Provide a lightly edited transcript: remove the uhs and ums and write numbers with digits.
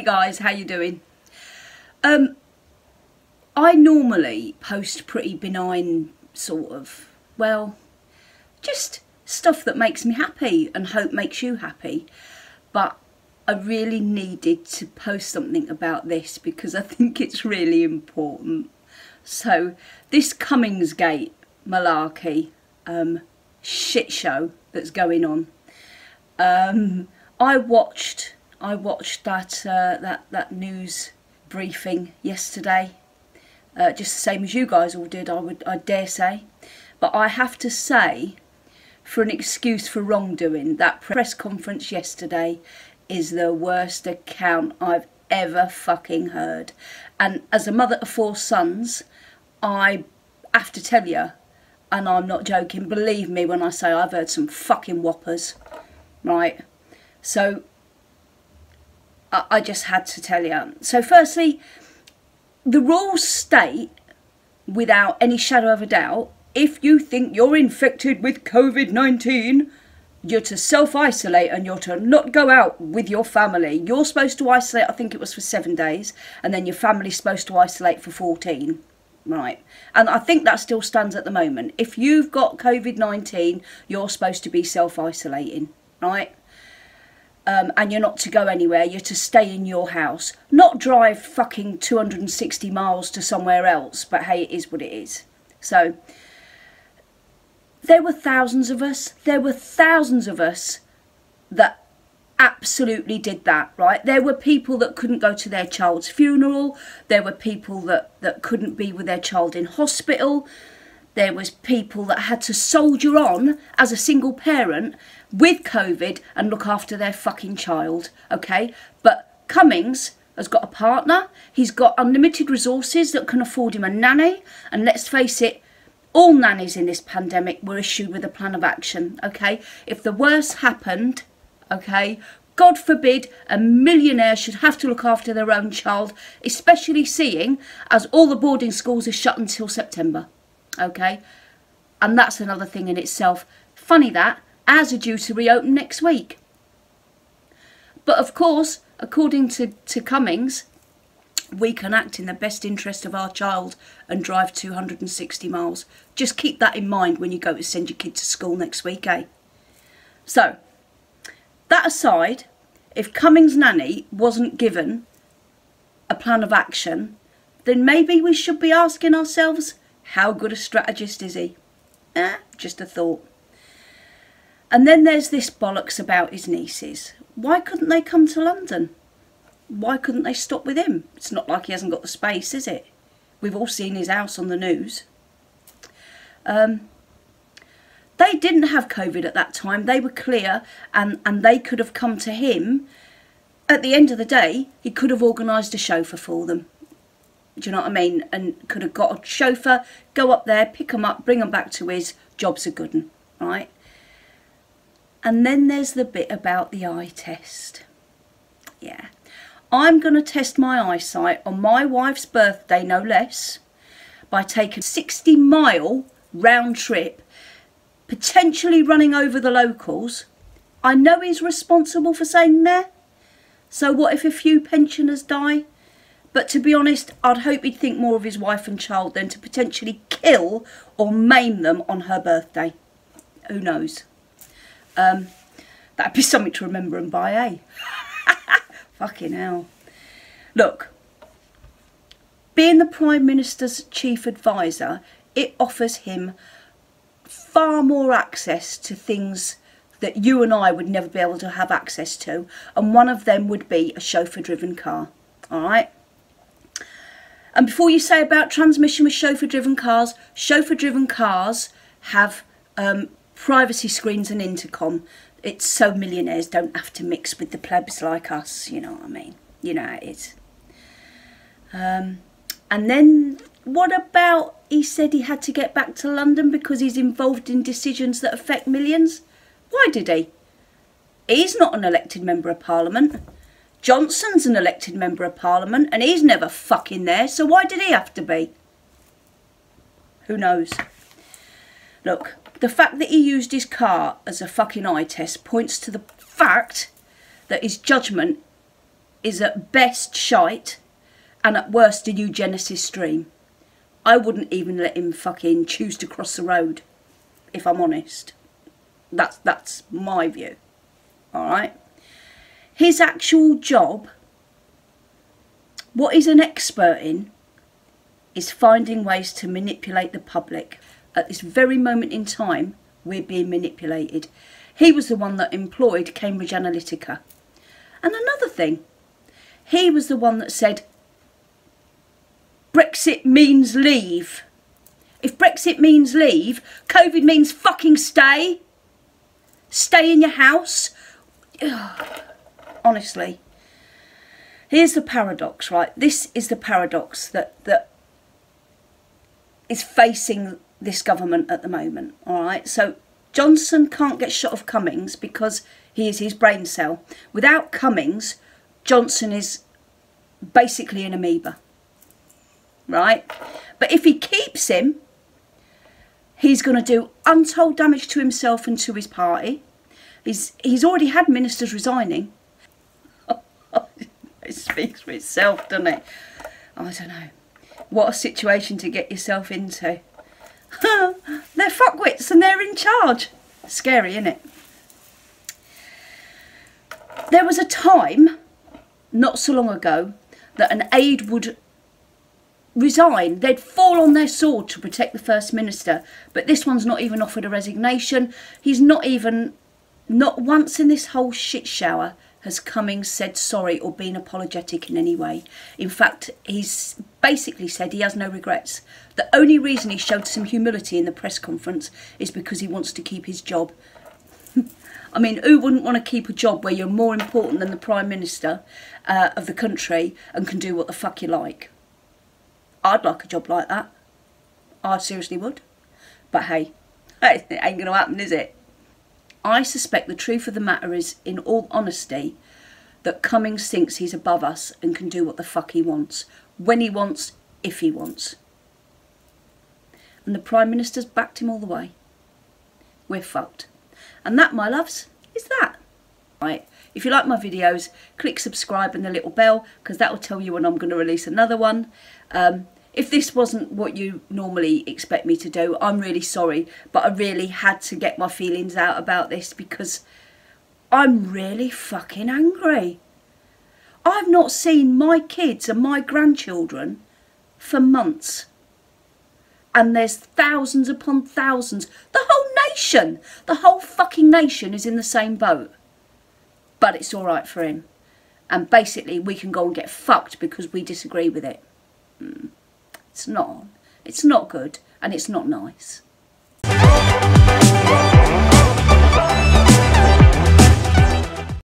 guys, how you doing? I normally post pretty benign sort of, well, just stuff that makes me happy and hope makes you happy. But I really needed to post something about this because I think it's really important. So this Cummingsgate malarkey shit show that's going on. I watched that news briefing yesterday, just the same as you guys all did, I dare say. But I have to say, for an excuse for wrongdoing, that press conference yesterday is the worst account I've ever fucking heard. And as a mother of 4 sons, I have to tell you, and I'm not joking, believe me when I say I've heard some fucking whoppers, right? So I just had to tell you. So firstly, the rules state, without any shadow of a doubt, if you think you're infected with COVID-19, you're to self-isolate and you're to not go out with your family. You're supposed to isolate, I think it was for 7 days, and then your family's supposed to isolate for 14. Right, and I think that still stands at the moment. If you've got COVID-19, you're supposed to be self-isolating, right? And you're not to go anywhere, you're to stay in your house. Not drive fucking 260 miles to somewhere else, but hey, it is what it is. So, there were thousands of us that absolutely did that, right? There were people that couldn't go to their child's funeral. There were people that couldn't be with their child in hospital. There was people that had to soldier on as a single parent with COVID and look after their fucking child, okay? But Cummings has got a partner. He's got unlimited resources that can afford him a nanny. And let's face it, all nannies in this pandemic were issued with a plan of action, okay? If the worst happened, okay, God forbid a millionaire should have to look after their own child, especially seeing as all the boarding schools are shut until September, okay? And that's another thing in itself. Funny that, ours are due to reopen next week. But of course, according to Cummings, we can act in the best interest of our child and drive 260 miles. Just keep that in mind when you go to send your kid to school next week, eh? So, that aside, if Cummings' nanny wasn't given a plan of action, then maybe we should be asking ourselves, how good a strategist is he? Just a thought. And then there's this bollocks about his nieces. Why couldn't they come to London? Why couldn't they stop with him? It's not like he hasn't got the space, is it? We've all seen his house on the news. They didn't have COVID at that time. They were clear and they could have come to him. At the end of the day, he could have organised a chauffeur for them. Do you know what I mean? And could have got a chauffeur, go up there, pick them up, bring them back to his. Job's a good one, right? And then there's the bit about the eye test. Yeah. I'm going to test my eyesight on my wife's birthday, no less, by taking a 60-mile round trip, potentially running over the locals. I know he's responsible for saying meh. So what if a few pensioners die? But to be honest, I'd hope he'd think more of his wife and child than to potentially kill or maim them on her birthday. Who knows? That'd be something to remember and buy, eh? Fucking hell. Look, being the Prime Minister's chief advisor, it offers him far more access to things that you and I would never be able to have access to. And one of them would be a chauffeur-driven car. All right? And before you say about transmission with chauffeur-driven cars have privacy screens and intercom. It's so millionaires don't have to mix with the plebs like us, you know what I mean? You know how it is. And then what about he said he had to get back to London because he's involved in decisions that affect millions? Why did he? He's not an elected member of Parliament. Johnson's an elected member of Parliament and he's never fucking there, so why did he have to be? Who knows? Look, the fact that he used his car as a fucking eye test points to the fact that his judgment is at best shite and at worst a eugenicist stream. I wouldn't even let him fucking choose to cross the road, if I'm honest. That's my view. Alright? His actual job, what he's an expert in, is finding ways to manipulate the public. At this very moment in time, we're being manipulated. He was the one that employed Cambridge Analytica. And another thing, he was the one that said, Brexit means leave. If Brexit means leave, COVID means fucking stay. Stay in your house. Ugh. Honestly. Here's the paradox, right? This is the paradox that is facing this government at the moment, all right? So Johnson can't get shot of Cummings because he is his brain cell. Without Cummings, Johnson is basically an amoeba, right? But if he keeps him, he's going to do untold damage to himself and to his party. He's already had ministers resigning. It speaks for itself, doesn't it? I don't know. What a situation to get yourself into. They're fuckwits and they're in charge. Scary, isn't it? There was a time, not so long ago, that an aide would resign. They'd fall on their sword to protect the First Minister. But this one's not even offered a resignation. He's not once in this whole shit shower has Cummings said sorry or been apologetic in any way. In fact, he's basically said he has no regrets. The only reason he showed some humility in the press conference is because he wants to keep his job. I mean, who wouldn't want to keep a job where you're more important than the Prime Minister of the country and can do what the fuck you like? I'd like a job like that. I seriously would. But hey, it ain't going to happen, is it? I suspect the truth of the matter is, in all honesty, that Cummings thinks he's above us and can do what the fuck he wants, when he wants, if he wants. And the Prime Minister's backed him all the way. We're fucked. And that, my loves, is that. Right. If you like my videos, click subscribe and the little bell, because that will tell you when I'm going to release another one. If this wasn't what you normally expect me to do, I'm really sorry, but I really had to get my feelings out about this because I'm really fucking angry. I've not seen my kids and my grandchildren for months. And there's thousands upon thousands. The whole fucking nation is in the same boat. But it's all right for him. And basically we can go and get fucked because we disagree with it. It's not good and it's not nice.